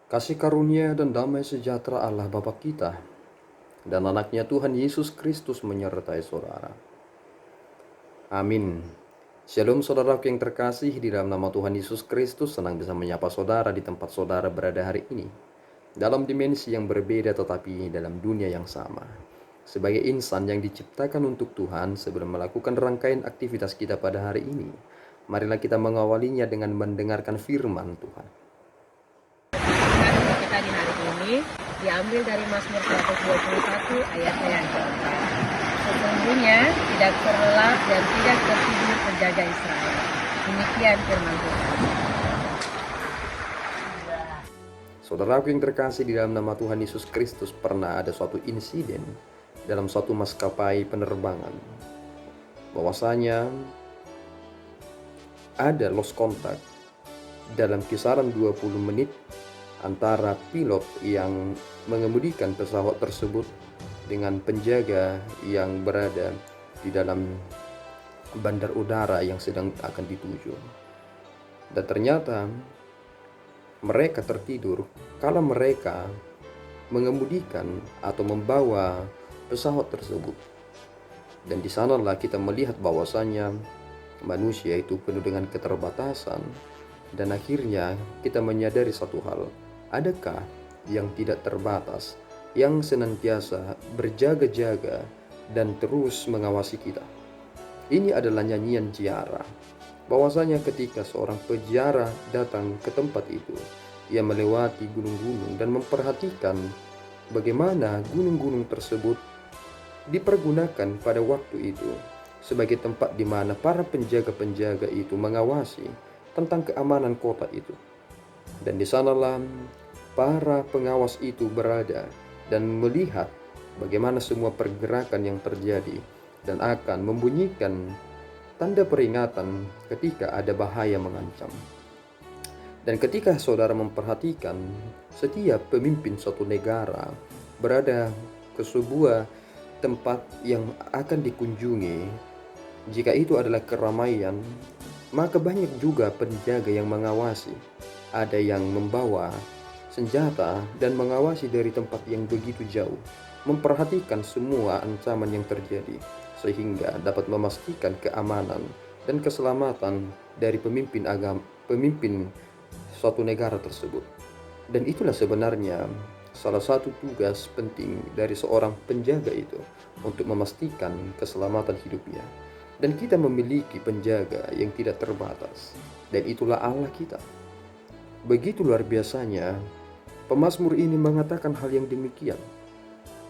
Kasih karunia dan damai sejahtera Allah Bapa kita dan anaknya Tuhan Yesus Kristus menyertai saudara. Amin. Shalom saudaraku yang terkasih, di dalam nama Tuhan Yesus Kristus senang bisa menyapa saudara di tempat saudara berada hari ini. Dalam dimensi yang berbeda tetapi dalam dunia yang sama. Sebagai insan yang diciptakan untuk Tuhan, sebelum melakukan rangkaian aktivitas kita pada hari ini, marilah kita mengawalinya dengan mendengarkan firman Tuhan. Kita di hari ini diambil dari Mazmur 121 ayatnya yang keempat. Sesungguhnya tidak terlelap dan tidak tertidur penjaga Israel. Demikian firman Tuhan. Saudaraku yang terkasih, di dalam nama Tuhan Yesus Kristus, pernah ada suatu insiden dalam suatu maskapai penerbangan. Bahwasanya ada lost contact dalam kisaran 20 menit antara pilot yang mengemudikan pesawat tersebut dengan penjaga yang berada di dalam bandar udara yang sedang akan dituju. Dan ternyata mereka tertidur kala mereka mengemudikan atau membawa pesawat tersebut. Dan di sanalah kita melihat bahwasanya manusia itu penuh dengan keterbatasan, dan akhirnya kita menyadari satu hal. Adakah yang tidak terbatas, yang senantiasa berjaga-jaga dan terus mengawasi kita? Ini adalah nyanyian ziarah, bahwasanya ketika seorang peziarah datang ke tempat itu, ia melewati gunung-gunung dan memperhatikan bagaimana gunung-gunung tersebut dipergunakan pada waktu itu sebagai tempat di mana para penjaga-penjaga itu mengawasi tentang keamanan kota itu. Dan di sanalah para pengawas itu berada dan melihat bagaimana semua pergerakan yang terjadi dan akan membunyikan tanda peringatan ketika ada bahaya mengancam. Dan ketika saudara memperhatikan, setiap pemimpin suatu negara berada ke sebuah tempat yang akan dikunjungi, jika itu adalah keramaian, maka banyak juga penjaga yang mengawasi. Ada yang membawa senjata dan mengawasi dari tempat yang begitu jauh, memperhatikan semua ancaman yang terjadi, sehingga dapat memastikan keamanan dan keselamatan dari pemimpin suatu negara tersebut. Dan itulah sebenarnya salah satu tugas penting dari seorang penjaga itu, untuk memastikan keselamatan hidupnya. Dan kita memiliki penjaga yang tidak terbatas, dan itulah Allah kita. Begitu luar biasanya, pemazmur ini mengatakan hal yang demikian,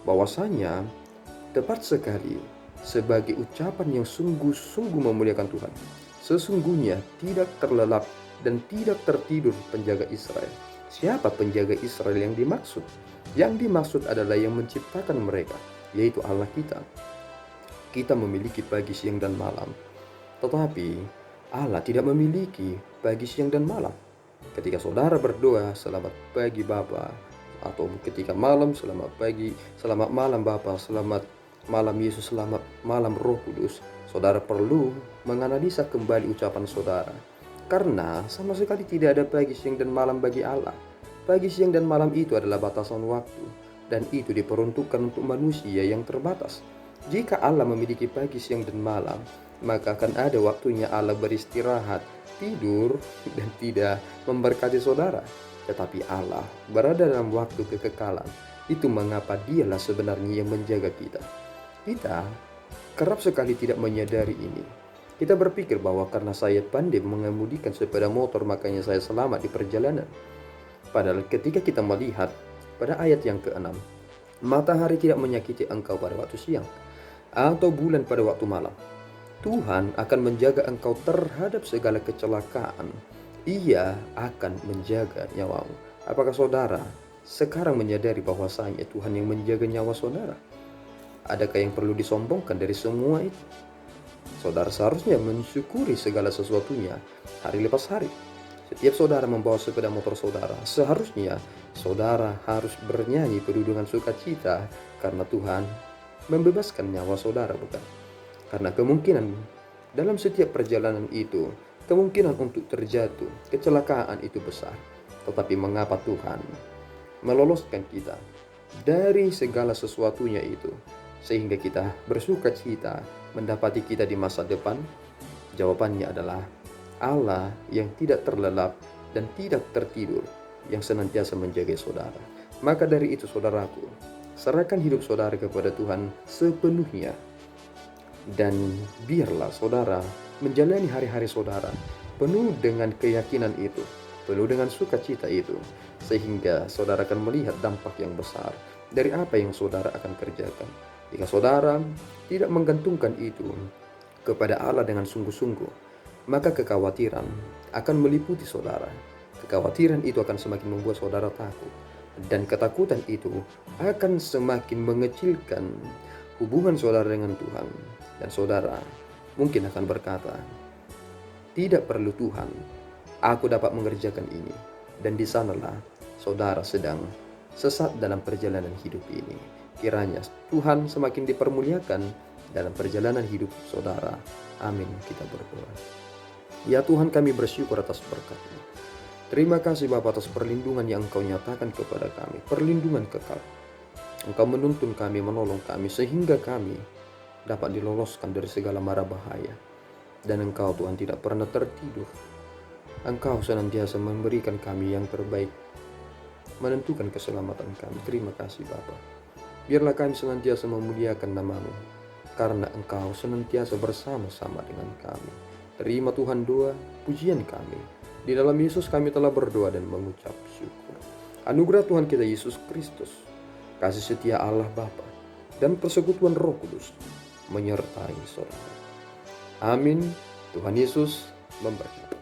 bahwasanya tepat sekali sebagai ucapan yang sungguh-sungguh memuliakan Tuhan. Sesungguhnya tidak terlelap dan tidak tertidur penjaga Israel. Siapa penjaga Israel yang dimaksud? Yang dimaksud adalah yang menciptakan mereka, yaitu Allah kita. Kita memiliki pagi, siang, dan malam, tetapi Allah tidak memiliki pagi, siang, dan malam. Ketika saudara berdoa, selamat pagi Bapa, atau ketika malam, selamat pagi, selamat malam Bapa, selamat malam Yesus, selamat malam Roh Kudus, saudara perlu menganalisa kembali ucapan saudara. Karena sama sekali tidak ada pagi, siang, dan malam bagi Allah. Pagi, siang, dan malam itu adalah batasan waktu, dan itu diperuntukkan untuk manusia yang terbatas. Jika Allah memiliki pagi, siang, dan malam, maka akan ada waktunya Allah beristirahat, tidur, dan tidak memberkati saudara. Tetapi Allah berada dalam waktu kekekalan. Itu mengapa Dialah sebenarnya yang menjaga kita. Kita kerap sekali tidak menyadari ini. Kita berpikir bahwa karena saya pandai mengemudikan sepeda motor, makanya saya selamat di perjalanan. Padahal ketika kita melihat pada ayat yang ke-6, matahari tidak menyakiti engkau pada waktu siang, atau bulan pada waktu malam. Tuhan akan menjaga engkau terhadap segala kecelakaan. Ia akan menjaga nyawamu. Apakah saudara sekarang menyadari bahwasanya Tuhan yang menjaga nyawa saudara? Adakah yang perlu disombongkan dari semua itu? Saudara seharusnya mensyukuri segala sesuatunya hari lepas hari. Setiap saudara membawa sepeda motor saudara, seharusnya saudara harus bernyanyi penuh dengan sukacita karena Tuhan membebaskan nyawa saudara, bukan? Karena kemungkinan dalam setiap perjalanan itu, kemungkinan untuk terjatuh, kecelakaan itu besar. Tetapi mengapa Tuhan meloloskan kita dari segala sesuatunya itu, sehingga kita bersuka cita mendapati kita di masa depan? Jawabannya adalah Allah yang tidak terlelap dan tidak tertidur, yang senantiasa menjaga saudara. Maka dari itu saudaraku, serahkan hidup saudara kepada Tuhan sepenuhnya, dan biarlah saudara menjalani hari-hari saudara penuh dengan keyakinan itu, penuh dengan sukacita itu, sehingga saudara akan melihat dampak yang besar dari apa yang saudara akan kerjakan. Jika saudara tidak menggantungkan itu kepada Allah dengan sungguh-sungguh, maka kekhawatiran akan meliputi saudara. Kekhawatiran itu akan semakin membuat saudara takut, dan ketakutan itu akan semakin mengecilkan hubungan saudara dengan Tuhan. Dan saudara mungkin akan berkata, "Tidak perlu Tuhan, aku dapat mengerjakan ini." Dan di sanalah saudara sedang sesat dalam perjalanan hidup ini. Kiranya Tuhan semakin dipermuliakan dalam perjalanan hidup saudara. Amin. Kita berdoa. Ya Tuhan, kami bersyukur atas berkat-Mu. Terima kasih Bapa atas perlindungan yang Engkau nyatakan kepada kami, perlindungan kekal. Engkau menuntun kami, menolong kami, sehingga kami dapat diloloskan dari segala mara bahaya. Dan Engkau Tuhan tidak pernah tertidur. Engkau senantiasa memberikan kami yang terbaik, menentukan keselamatan kami. Terima kasih Bapa. Biarlah kami senantiasa memuliakan nama-Mu, karena Engkau senantiasa bersama-sama dengan kami. Terima Tuhan doa, pujian kami. Di dalam Yesus kami telah berdoa dan mengucap syukur. Anugerah Tuhan kita Yesus Kristus, kasih setia Allah Bapa, dan persekutuan Roh Kudus menyertai saudara. Amin. Tuhan Yesus memberkati.